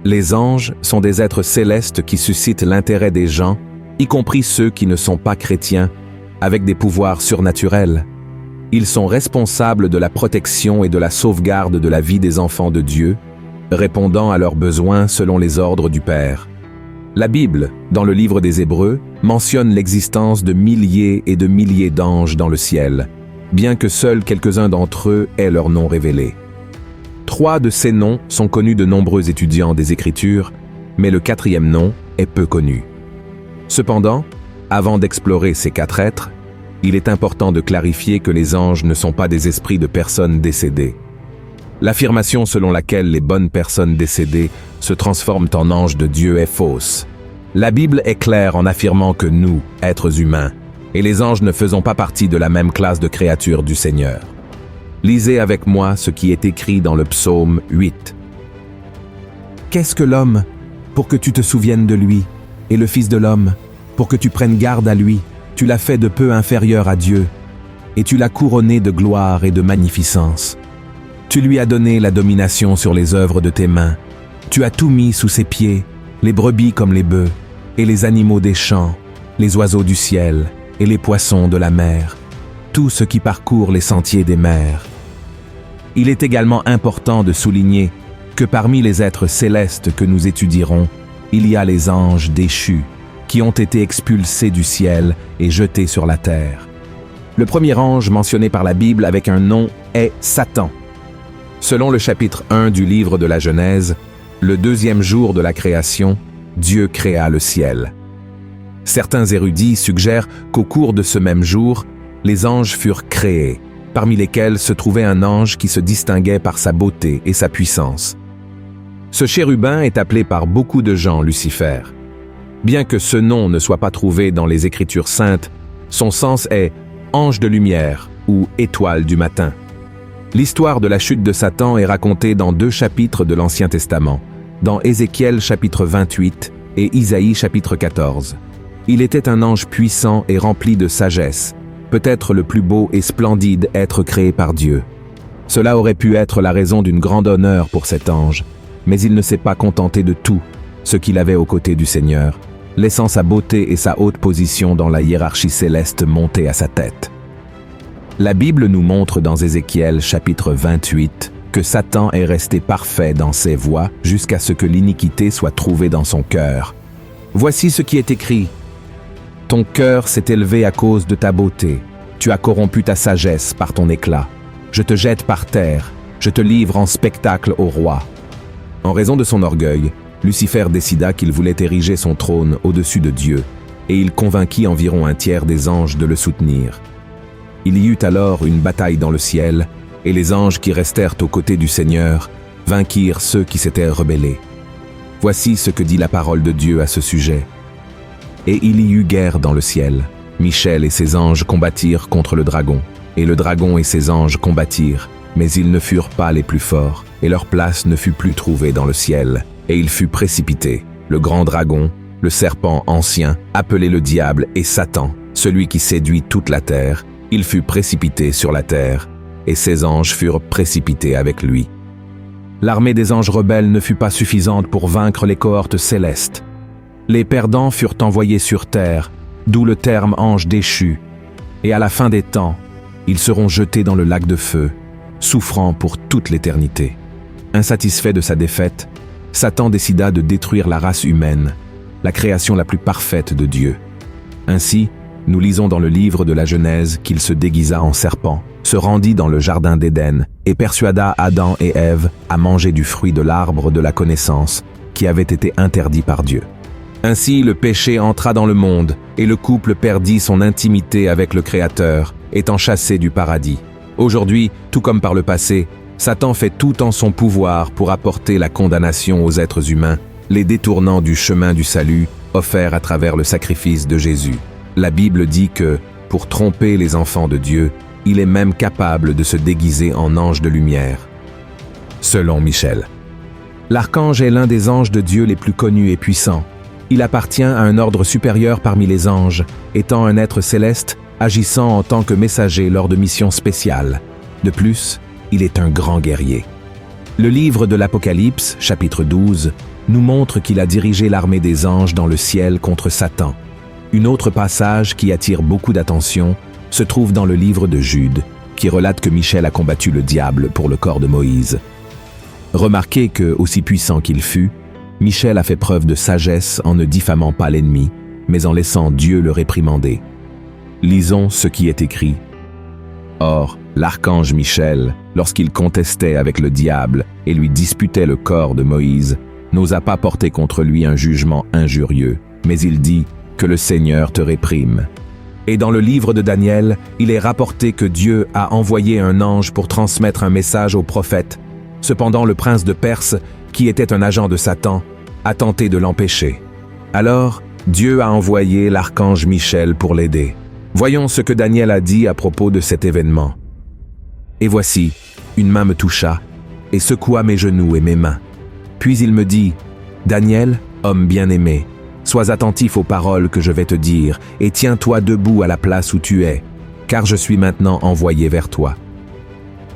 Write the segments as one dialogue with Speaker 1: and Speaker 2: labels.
Speaker 1: Les anges sont des êtres célestes qui suscitent l'intérêt des gens, y compris ceux qui ne sont pas chrétiens, avec des pouvoirs surnaturels. Ils sont responsables de la protection et de la sauvegarde de la vie des enfants de Dieu, répondant à leurs besoins selon les ordres du Père. La Bible, dans le livre des Hébreux, mentionne l'existence de milliers et de milliers d'anges dans le ciel, bien que seuls quelques-uns d'entre eux aient leur nom révélé. 3 de ces noms sont connus de nombreux étudiants des Écritures, mais le 4e nom est peu connu. Cependant, avant d'explorer ces 4 êtres, il est important de clarifier que les anges ne sont pas des esprits de personnes décédées. L'affirmation selon laquelle les bonnes personnes décédées se transforment en anges de Dieu est fausse. La Bible est claire en affirmant que nous, êtres humains, et les anges ne faisons pas partie de la même classe de créatures du Seigneur. Lisez avec moi ce qui est écrit dans le psaume 8. Qu'est-ce que l'homme, pour que tu te souviennes de lui, et le Fils de l'homme, pour que tu prennes garde à lui? Tu l'as fait de peu inférieur à Dieu, et tu l'as couronné de gloire et de magnificence. Tu lui as donné la domination sur les œuvres de tes mains. Tu as tout mis sous ses pieds, les brebis comme les bœufs, et les animaux des champs, les oiseaux du ciel, et les poissons de la mer, tout ce qui parcourt les sentiers des mers. Il est également important de souligner que parmi les êtres célestes que nous étudierons, il y a les anges déchus, qui ont été expulsés du ciel et jetés sur la terre. Le premier ange mentionné par la Bible avec un nom est Satan. Selon le chapitre 1 du livre de la Genèse, le 2e jour de la création, Dieu créa le ciel. Certains érudits suggèrent qu'au cours de ce même jour, les anges furent créés, parmi lesquels se trouvait un ange qui se distinguait par sa beauté et sa puissance. Ce chérubin est appelé par beaucoup de gens Lucifer. Bien que ce nom ne soit pas trouvé dans les Écritures saintes, son sens est « ange de lumière » ou « étoile du matin ». L'histoire de la chute de Satan est racontée dans 2 chapitres de l'Ancien Testament, dans Ézéchiel chapitre 28 et Isaïe chapitre 14. Il était un ange puissant et rempli de sagesse, peut-être le plus beau et splendide être créé par Dieu. Cela aurait pu être la raison d'une grande honneur pour cet ange, mais il ne s'est pas contenté de tout ce qu'il avait aux côtés du Seigneur, laissant sa beauté et sa haute position dans la hiérarchie céleste monter à sa tête. La Bible nous montre dans Ézéchiel chapitre 28 que Satan est resté parfait dans ses voies jusqu'à ce que l'iniquité soit trouvée dans son cœur. Voici ce qui est écrit. Ton cœur s'est élevé à cause de ta beauté. Tu as corrompu ta sagesse par ton éclat. Je te jette par terre. Je te livre en spectacle au roi. En raison de son orgueil, Lucifer décida qu'il voulait ériger son trône au-dessus de Dieu, et il convainquit environ un tiers des anges de le soutenir. Il y eut alors une bataille dans le ciel, et les anges qui restèrent aux côtés du Seigneur vainquirent ceux qui s'étaient rebellés. Voici ce que dit la parole de Dieu à ce sujet. Et il y eut guerre dans le ciel. Michel et ses anges combattirent contre le dragon, et le dragon et ses anges combattirent, mais ils ne furent pas les plus forts, et leur place ne fut plus trouvée dans le ciel, et il fut précipité, le grand dragon, le serpent ancien, appelé le diable et Satan, celui qui séduit toute la terre, il fut précipité sur la terre, et ses anges furent précipités avec lui. L'armée des anges rebelles ne fut pas suffisante pour vaincre les cohortes célestes. Les perdants furent envoyés sur terre, d'où le terme ange déchu, et à la fin des temps, ils seront jetés dans le lac de feu, souffrant pour toute l'éternité. Insatisfait de sa défaite, Satan décida de détruire la race humaine, la création la plus parfaite de Dieu. Ainsi, nous lisons dans le livre de la Genèse qu'il se déguisa en serpent, se rendit dans le jardin d'Éden et persuada Adam et Ève à manger du fruit de l'arbre de la connaissance qui avait été interdit par Dieu. Ainsi, le péché entra dans le monde et le couple perdit son intimité avec le Créateur, étant chassé du paradis. Aujourd'hui, tout comme par le passé, Satan fait tout en son pouvoir pour apporter la condamnation aux êtres humains, les détournant du chemin du salut offert à travers le sacrifice de Jésus. La Bible dit que, pour tromper les enfants de Dieu, il est même capable de se déguiser en ange de lumière. Selon Michel. L'archange est l'un des anges de Dieu les plus connus et puissants. Il appartient à un ordre supérieur parmi les anges, étant un être céleste, agissant en tant que messager lors de missions spéciales. De plus, il est un grand guerrier. Le livre de l'Apocalypse, chapitre 12, nous montre qu'il a dirigé l'armée des anges dans le ciel contre Satan. Un autre passage qui attire beaucoup d'attention se trouve dans le livre de Jude, qui relate que Michel a combattu le diable pour le corps de Moïse. Remarquez que, aussi puissant qu'il fut, Michel a fait preuve de sagesse en ne diffamant pas l'ennemi, mais en laissant Dieu le réprimander. Lisons ce qui est écrit. Or, l'archange Michel, lorsqu'il contestait avec le diable et lui disputait le corps de Moïse, n'osa pas porter contre lui un jugement injurieux, mais il dit que le Seigneur te réprime. Et dans le livre de Daniel, il est rapporté que Dieu a envoyé un ange pour transmettre un message au prophète. Cependant, le prince de Perse, qui était un agent de Satan, a tenté de l'empêcher. Alors, Dieu a envoyé l'archange Michel pour l'aider. Voyons ce que Daniel a dit à propos de cet événement. Et voici, une main me toucha et secoua mes genoux et mes mains. Puis il me dit, « Daniel, homme bien-aimé, sois attentif aux paroles que je vais te dire et tiens-toi debout à la place où tu es, car je suis maintenant envoyé vers toi. »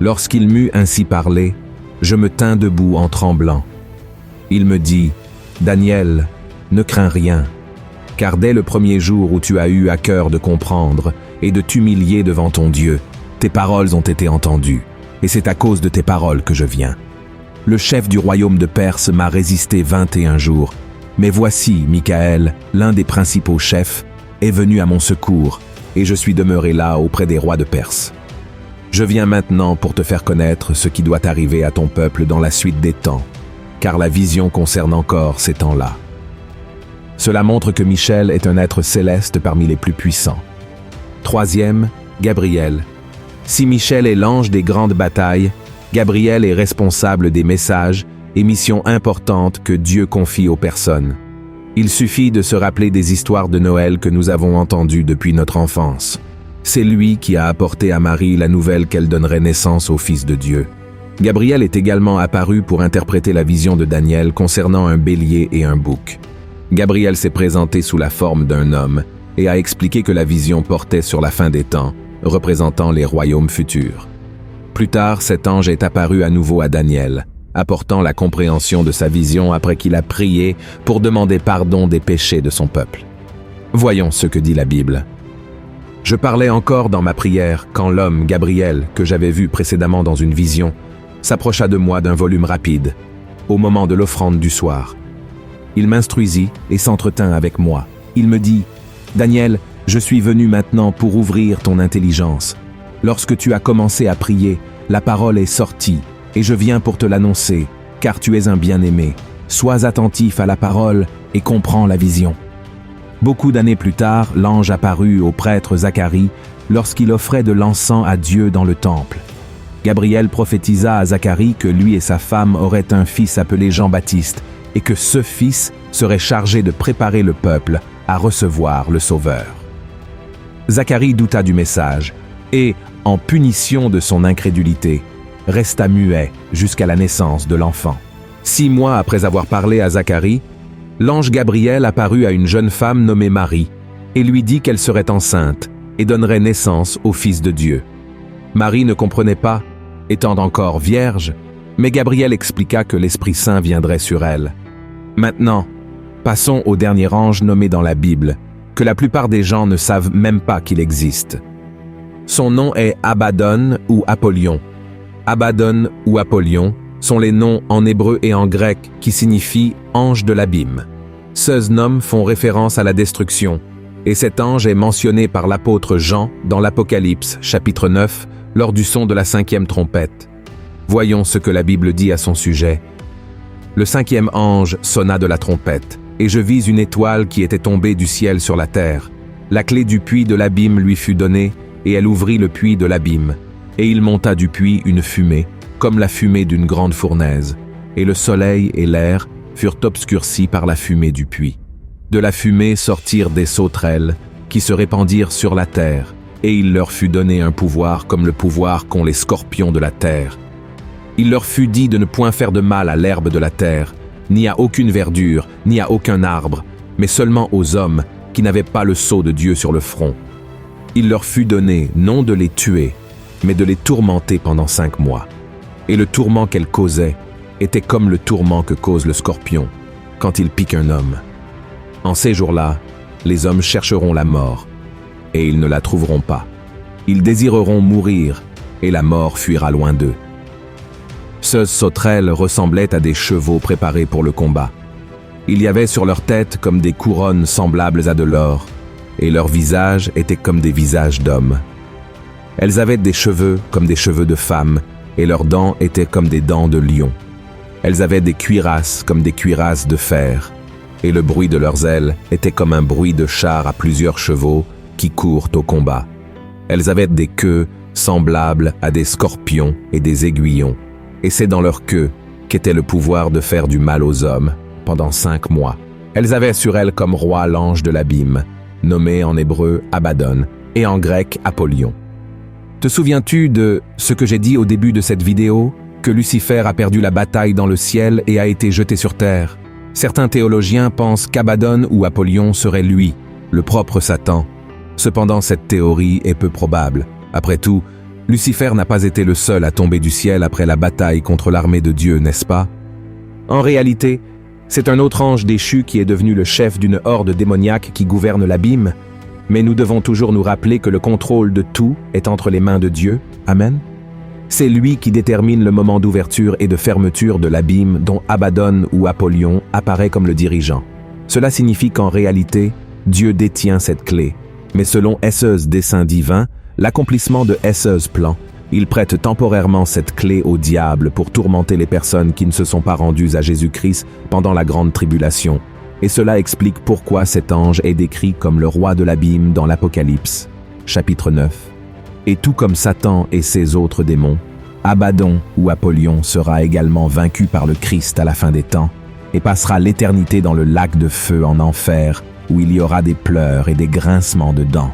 Speaker 1: Lorsqu'il m'eut ainsi parlé, je me tins debout en tremblant. Il me dit, « Daniel, ne crains rien, car dès le premier jour où tu as eu à cœur de comprendre et de t'humilier devant ton Dieu, tes paroles ont été entendues, et c'est à cause de tes paroles que je viens. Le chef du royaume de Perse m'a résisté 21 jours, mais voici, Michaël, l'un des principaux chefs, est venu à mon secours, et je suis demeuré là auprès des rois de Perse. Je viens maintenant pour te faire connaître ce qui doit arriver à ton peuple dans la suite des temps, car la vision concerne encore ces temps-là. Cela montre que Michel est un être céleste parmi les plus puissants. Troisième, Gabriel. Si Michel est l'ange des grandes batailles, Gabriel est responsable des messages et missions importantes que Dieu confie aux personnes. Il suffit de se rappeler des histoires de Noël que nous avons entendues depuis notre enfance. C'est lui qui a apporté à Marie la nouvelle qu'elle donnerait naissance au Fils de Dieu. Gabriel est également apparu pour interpréter la vision de Daniel concernant un bélier et un bouc. Gabriel s'est présenté sous la forme d'un homme et a expliqué que la vision portait sur la fin des temps, représentant les royaumes futurs. Plus tard, cet ange est apparu à nouveau à Daniel, apportant la compréhension de sa vision après qu'il a prié pour demander pardon des péchés de son peuple. Voyons ce que dit la Bible. Je parlais encore dans ma prière quand l'homme, Gabriel, que j'avais vu précédemment dans une vision, s'approcha de moi d'un volume rapide, au moment de l'offrande du soir. Il m'instruisit et s'entretint avec moi. Il me dit, « Daniel, je suis venu maintenant pour ouvrir ton intelligence. Lorsque tu as commencé à prier, la parole est sortie, et je viens pour te l'annoncer, car tu es un bien-aimé. Sois attentif à la parole et comprends la vision. » Beaucoup d'années plus tard, l'ange apparut au prêtre Zacharie lorsqu'il offrait de l'encens à Dieu dans le temple. Gabriel prophétisa à Zacharie que lui et sa femme auraient un fils appelé Jean-Baptiste, et que ce fils serait chargé de préparer le peuple à recevoir le Sauveur. Zacharie douta du message et, en punition de son incrédulité, resta muet jusqu'à la naissance de l'enfant. 6 mois après avoir parlé à Zacharie, l'ange Gabriel apparut à une jeune femme nommée Marie et lui dit qu'elle serait enceinte et donnerait naissance au Fils de Dieu. Marie ne comprenait pas, étant encore vierge, mais Gabriel expliqua que l'Esprit Saint viendrait sur elle. Maintenant, passons au dernier ange nommé dans la Bible, que la plupart des gens ne savent même pas qu'il existe. Son nom est Abaddon ou Apollyon. Abaddon ou Apollyon sont les noms en hébreu et en grec qui signifient « ange de l'abîme ». Ces noms font référence à la destruction, et cet ange est mentionné par l'apôtre Jean dans l'Apocalypse, chapitre 9, lors du son de la 5e trompette. Voyons ce que la Bible dit à son sujet. Le 5e ange sonna de la trompette, et je vis une étoile qui était tombée du ciel sur la terre. La clé du puits de l'abîme lui fut donnée, et elle ouvrit le puits de l'abîme. Et il monta du puits une fumée, comme la fumée d'une grande fournaise, et le soleil et l'air furent obscurcis par la fumée du puits. De la fumée sortirent des sauterelles, qui se répandirent sur la terre, et il leur fut donné un pouvoir comme le pouvoir qu'ont les scorpions de la terre. Il leur fut dit de ne point faire de mal à l'herbe de la terre, ni à aucune verdure, ni à aucun arbre, mais seulement aux hommes qui n'avaient pas le sceau de Dieu sur le front. Il leur fut donné non de les tuer, mais de les tourmenter pendant 5 mois. et le tourment qu'elle causait était comme le tourment que cause le scorpion quand il pique un homme. En ces jours-là, les hommes chercheront la mort, et ils ne la trouveront pas. Ils désireront mourir, et la mort fuira loin d'eux. Ces sauterelles ressemblaient à des chevaux préparés pour le combat. Il y avait sur leur tête comme des couronnes semblables à de l'or, et leurs visages étaient comme des visages d'hommes. Elles avaient des cheveux comme des cheveux de femmes, et leurs dents étaient comme des dents de lion. Elles avaient des cuirasses comme des cuirasses de fer, et le bruit de leurs ailes était comme un bruit de chars à plusieurs chevaux qui courent au combat. Elles avaient des queues semblables à des scorpions et des aiguillons, et c'est dans leur queue qu'était le pouvoir de faire du mal aux hommes pendant 5 mois. Elles avaient sur elles comme roi l'ange de l'abîme, nommé en hébreu Abaddon et en grec Apollyon. Te souviens-tu de ce que j'ai dit au début de cette vidéo, que Lucifer a perdu la bataille dans le ciel et a été jeté sur terre? Certains théologiens pensent qu'Abaddon ou Apollyon serait lui, le propre Satan. Cependant, cette théorie est peu probable. Après tout, Lucifer n'a pas été le seul à tomber du ciel après la bataille contre l'armée de Dieu, n'est-ce pas? En réalité, c'est un autre ange déchu qui est devenu le chef d'une horde démoniaque qui gouverne l'abîme, mais nous devons toujours nous rappeler que le contrôle de tout est entre les mains de Dieu. Amen. C'est lui qui détermine le moment d'ouverture et de fermeture de l'abîme dont Abaddon ou Apollyon apparaît comme le dirigeant. Cela signifie qu'en réalité, Dieu détient cette clé, mais selon Esse's dessein divin, l'accomplissement de Esse's plan, il prête temporairement cette clé au diable pour tourmenter les personnes qui ne se sont pas rendues à Jésus-Christ pendant la grande tribulation. Et cela explique pourquoi cet ange est décrit comme le roi de l'abîme dans l'Apocalypse, chapitre 9. Et tout comme Satan et ses autres démons, Abaddon ou Apollyon sera également vaincu par le Christ à la fin des temps et passera l'éternité dans le lac de feu en enfer où il y aura des pleurs et des grincements de dents.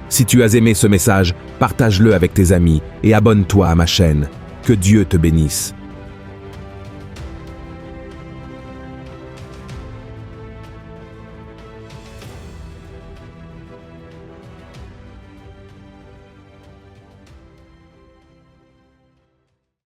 Speaker 1: Si tu as aimé ce message, partage-le avec tes amis et abonne-toi à ma chaîne. Que Dieu te bénisse.